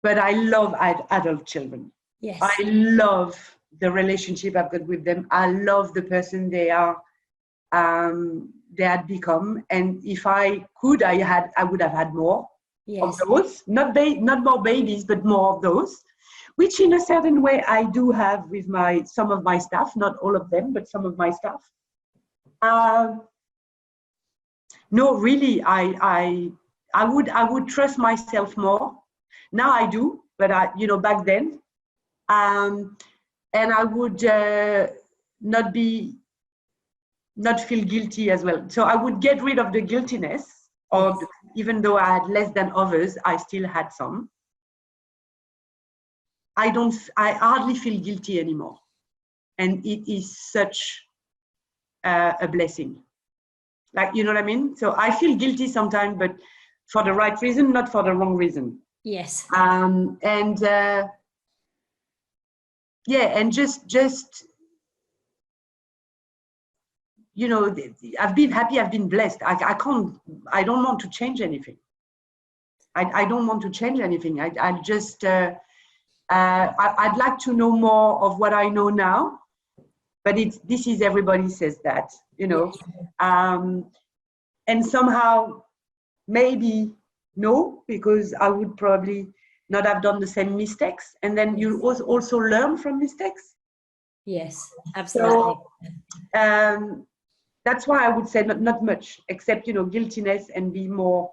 But I love adult children.
Yes.
I love the relationship I've got with them. I love the person they are, they had become. And if I could, I would have had more of those. Not more babies, but more of those. Which, in a certain way, I do have with some of my staff. Not all of them, but some of my staff. No, really, I would trust myself more. Now I do, but back then, and I would not feel guilty as well. So I would get rid of the guiltiness, or even though I had less than others, I still had some. I hardly feel guilty anymore, and it is such a blessing. Like, you know what I mean? So I feel guilty sometimes, but for the right reason, not for the wrong reason.
Yes.
And just I've been happy, I've been blessed. I don't want to change anything. I don't want to change anything. I'd like to know more of what I know now, but this is, everybody says that,
Yes.
And somehow maybe no, because I would probably not have done the same mistakes. And then you also learn from mistakes.
Yes, absolutely.
So that's why I would say not much, except, guiltiness, and be more,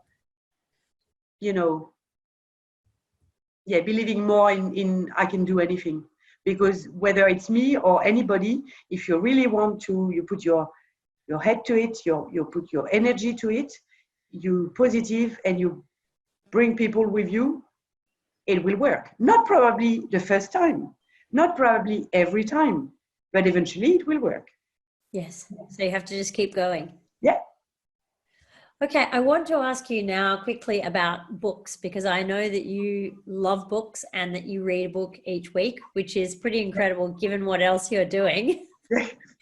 believing more in I can do anything. Because whether it's me or anybody, if you really want to, you put your head to it, you put your energy to it, you positive, and you bring people with you, it will work. Not probably the first time, not probably every time, but eventually it will work.
Yes. So you have to just keep going.
Yeah.
Okay, I want to ask you now quickly about books, because I know that you love books and that you read a book each week, which is pretty incredible given what else you're doing.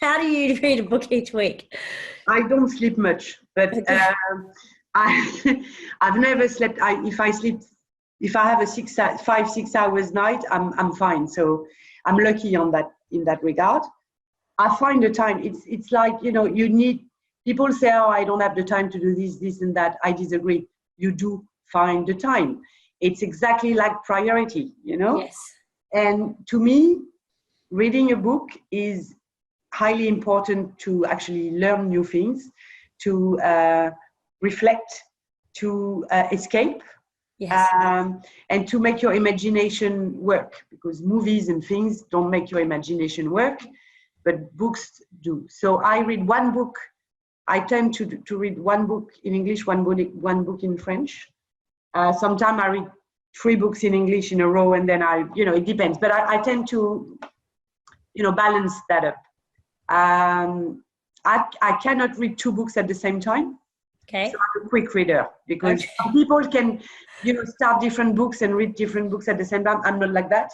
How do you read a book each week?
I don't sleep much, but
Okay.
I've never slept. If I have a 5-6 hours night, I'm fine. So I'm lucky in that regard. I find the time. It's like, you need. People say, oh, I don't have the time to do this and that. I disagree. You do find the time. It's exactly like priority,
Yes.
And to me, reading a book is highly important to actually learn new things, to reflect, to escape,
Yes.
and to make your imagination work, because movies and things don't make your imagination work, but books do. So I read one book. I tend to read one book in English, one book in French. Sometimes I read 3 books in English in a row, and then it depends. But I tend to, balance that up. I cannot read 2 books at the same time.
Okay.
So I'm a quick reader, because some people can, start different books and read different books at the same time. I'm not like that.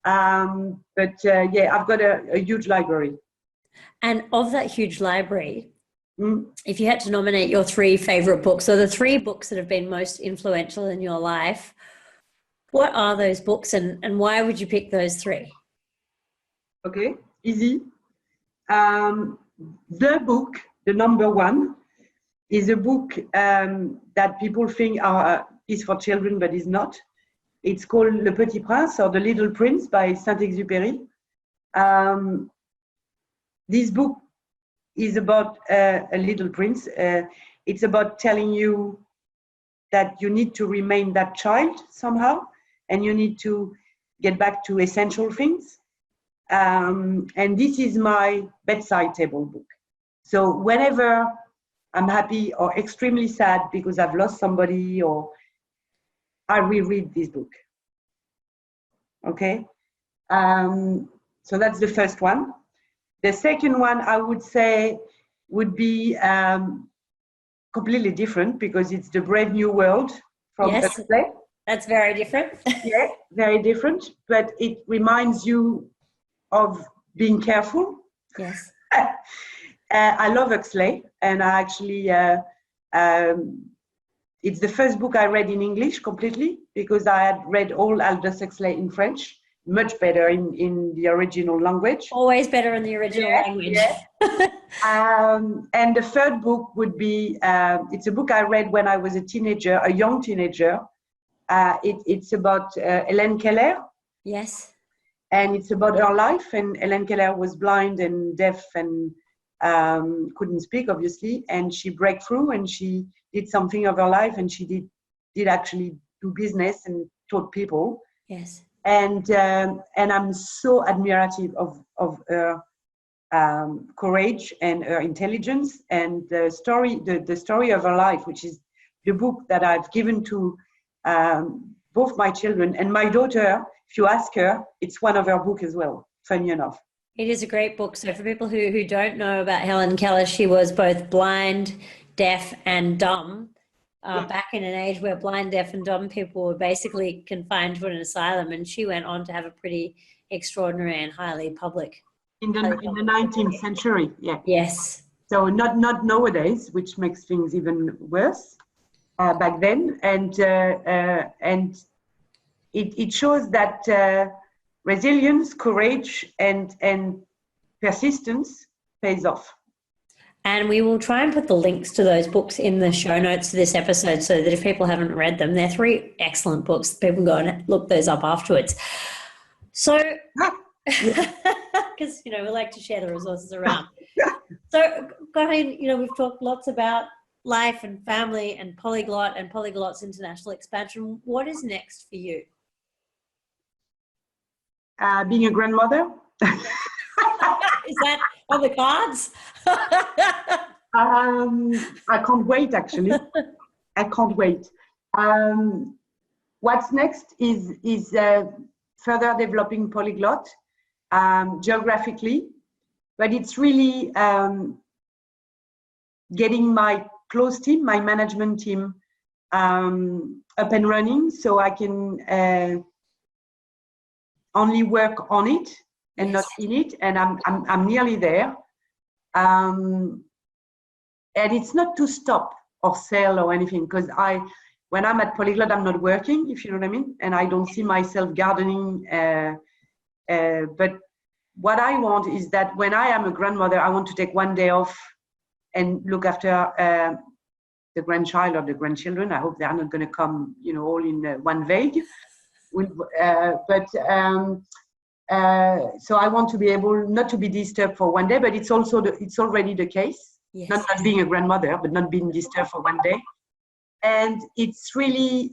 But I've got a huge library.
And of that huge library, if you had to nominate your 3 favorite books, or the 3 books that have been most influential in your life, what are those books, and why would you pick those 3?
Okay, easy. The book, the number 1, is a book that people think is for children, but is not. It's called Le Petit Prince, or The Little Prince, by Saint-Exupéry. This book is about a little prince. It's about telling you that you need to remain that child somehow, and you need to get back to essential things. And this is my bedside table book. So whenever I'm happy or extremely sad because I've lost somebody, or I reread this book. Okay? So that's the first one. The second one, I would say, would be completely different, because it's The Brave New World from Huxley.
That's very different.
Yeah, very different, but it reminds you of being careful.
Yes.
I love Huxley, and I actually, it's the first book I read in English completely, because I had read all Aldous Huxley in French, much better in the original language.
Always better in the original language.
Yeah. And the third book would be, it's a book I read when I was a teenager, a young teenager. It's about Hélène Keller.
Yes.
And it's about her life. And Hélène Keller was blind and deaf and couldn't speak, obviously. And she broke through and she did something of her life, and she did actually do business and taught people.
Yes.
And I'm so admirative of her courage and her intelligence, and the story of her life, which is the book that I've given to both my children and my daughter. If you ask her, it's one of her books as well, funny enough.
It is a great book. So for people who don't know about Helen Keller, she was both blind, deaf and dumb. Back in an age where blind, deaf and dumb people were basically confined to an asylum, and she went on to have a pretty extraordinary and highly public.
In the 19th century, yeah.
Yes.
So not nowadays, which makes things even worse. Back then, and it shows that resilience, courage, and persistence pays off.
And we will try and put the links to those books in the show notes to this episode, so that if people haven't read them, they're 3 excellent books. People can go and look those up afterwards. So, because, we like to share the resources around. So, Corinne, we've talked lots about life and family and Polyglot and Polyglot's international expansion. What is next for you?
Being a grandmother.
Is that on the cards?
I can't wait, actually. I can't wait. What's next is further developing Polyglot geographically, but it's really getting my close team, my management team, up and running, so I can only work on it and not in it, and I'm nearly there. And it's not to stop or sell or anything, because when I'm at Polyglot, I'm not working, if you know what I mean, and I don't see myself gardening. But what I want is that when I am a grandmother, I want to take one day off and look after the grandchild or the grandchildren. I hope they are not going to come, all in one vague. So I want to be able not to be disturbed for one day, but it's already the case. Yes. Not being a grandmother, but not being disturbed for one day. And it's really,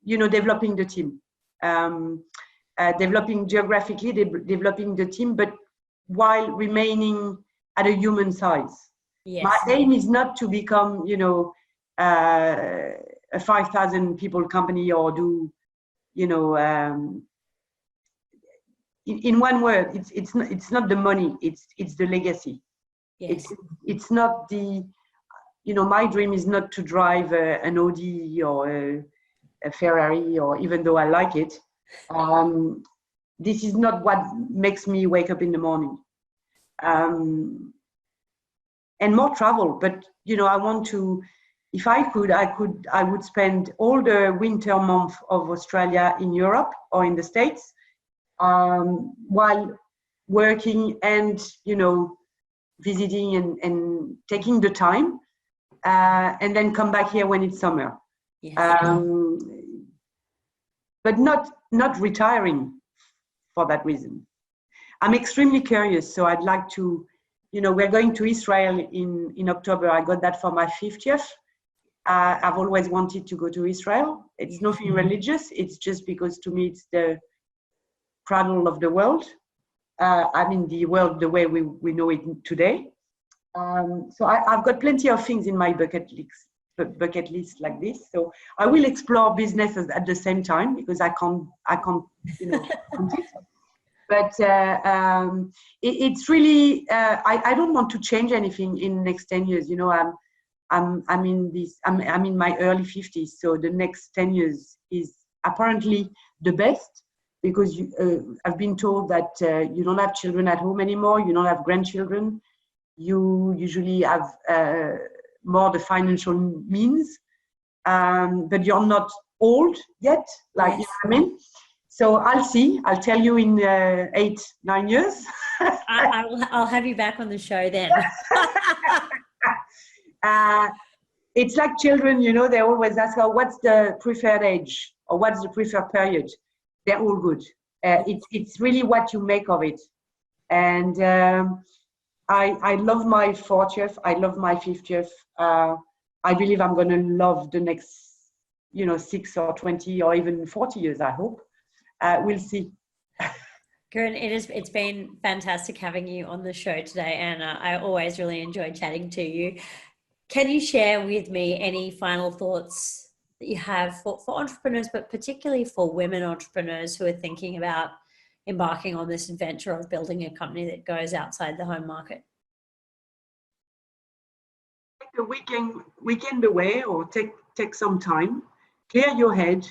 developing the team, developing geographically, developing the team, but while remaining at a human size. Yes. My aim is not to become, a 5,000 people company, or do, in one word, it's not the money, it's the legacy. Yes. It's not the, my dream is not to drive an Audi or a Ferrari, or even though I like it, this is not what makes me wake up in the morning. And more travel, but I want to, if I would spend all the winter month of Australia in Europe or in the States, while working and visiting and taking the time, and then come back here when it's summer. Yes. But not retiring for that reason. I'm extremely curious, so I'd like to, we're going to Israel in October. I got that for my 50th. I've always wanted to go to Israel. It's nothing religious. It's just because to me it's the cradle of the world. The world the way we know it today. So I've got plenty of things in my bucket list like this. So I will explore businesses at the same time, because I can't But it's really, I don't want to change anything in the next 10 years. I'm in my early 50s. So the next 10 years is apparently the best. because I've been told that you don't have children at home anymore, you don't have grandchildren, you usually have more the financial means, but you're not old yet, like,
yes.
You know what I mean? So I'll tell you in 8-9 years.
I'll have you back on the show then.
It's like children, you know, they always ask, oh, what's the preferred age or what's the preferred period? They're all good. It's really what you make of it. And I love my 40th. I love my 50th. I believe I'm going to love the next, 6 or 20 or even 40 years, I hope. We'll see.
Corinne, it's been fantastic having you on the show today, and I always really enjoy chatting to you. Can you share with me any final thoughts that you have for entrepreneurs, but particularly for women entrepreneurs who are thinking about embarking on this adventure of building a company that goes outside the home market?
Take a weekend away, or take some time, clear your head,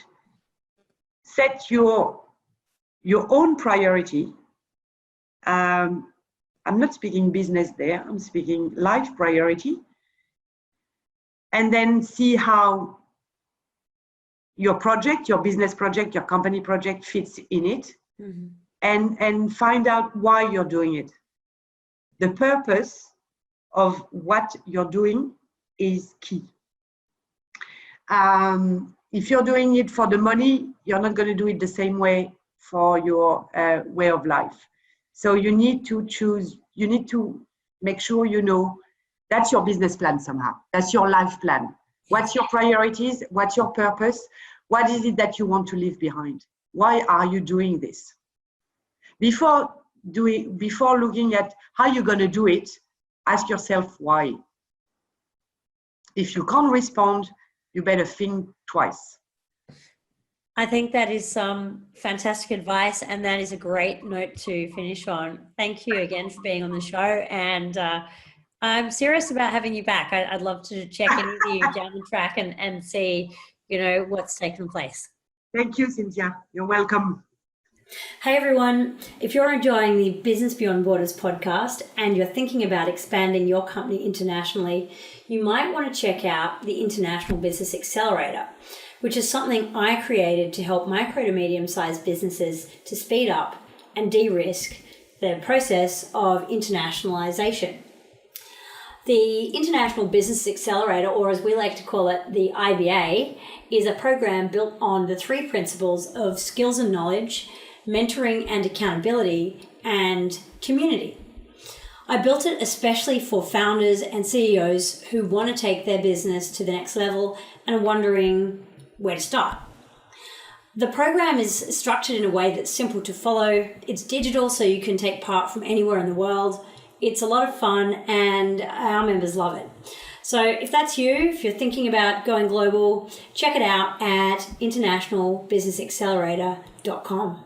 set your own priority. I'm not speaking business there, I'm speaking life priority. And then see how your project, your business project, your company project fits in it. Mm-hmm. And find out why you're doing it. The purpose of what you're doing is key. If you're doing it for the money, you're not going to do it the same way for your way of life. So you need to choose, you need to make sure you know that's your business plan somehow. That's your life plan. What's your priorities? What's your purpose? What is it that you want to leave behind? Why are you doing this? Before looking at how you're going to do it, ask yourself why. If you can't respond, you better think twice.
I think that is some fantastic advice, and that is a great note to finish on. Thank you again for being on the show, and I'm serious about having you back. I'd love to check in with you down the track and see, what's taken place.
Thank you, Cynthia. You're welcome.
Hey everyone, if you're enjoying the Business Beyond Borders podcast and you're thinking about expanding your company internationally, you might want to check out the International Business Accelerator, which is something I created to help micro to medium-sized businesses to speed up and de-risk the process of internationalization. The International Business Accelerator, or as we like to call it, the IBA, is a program built on the 3 principles of skills and knowledge, mentoring and accountability, and community. I built it especially for founders and CEOs who want to take their business to the next level and are wondering where to start. The program is structured in a way that's simple to follow. It's digital, so you can take part from anywhere in the world. It's a lot of fun and our members love it. So if that's you, if you're thinking about going global, check it out at internationalbusinessaccelerator.com.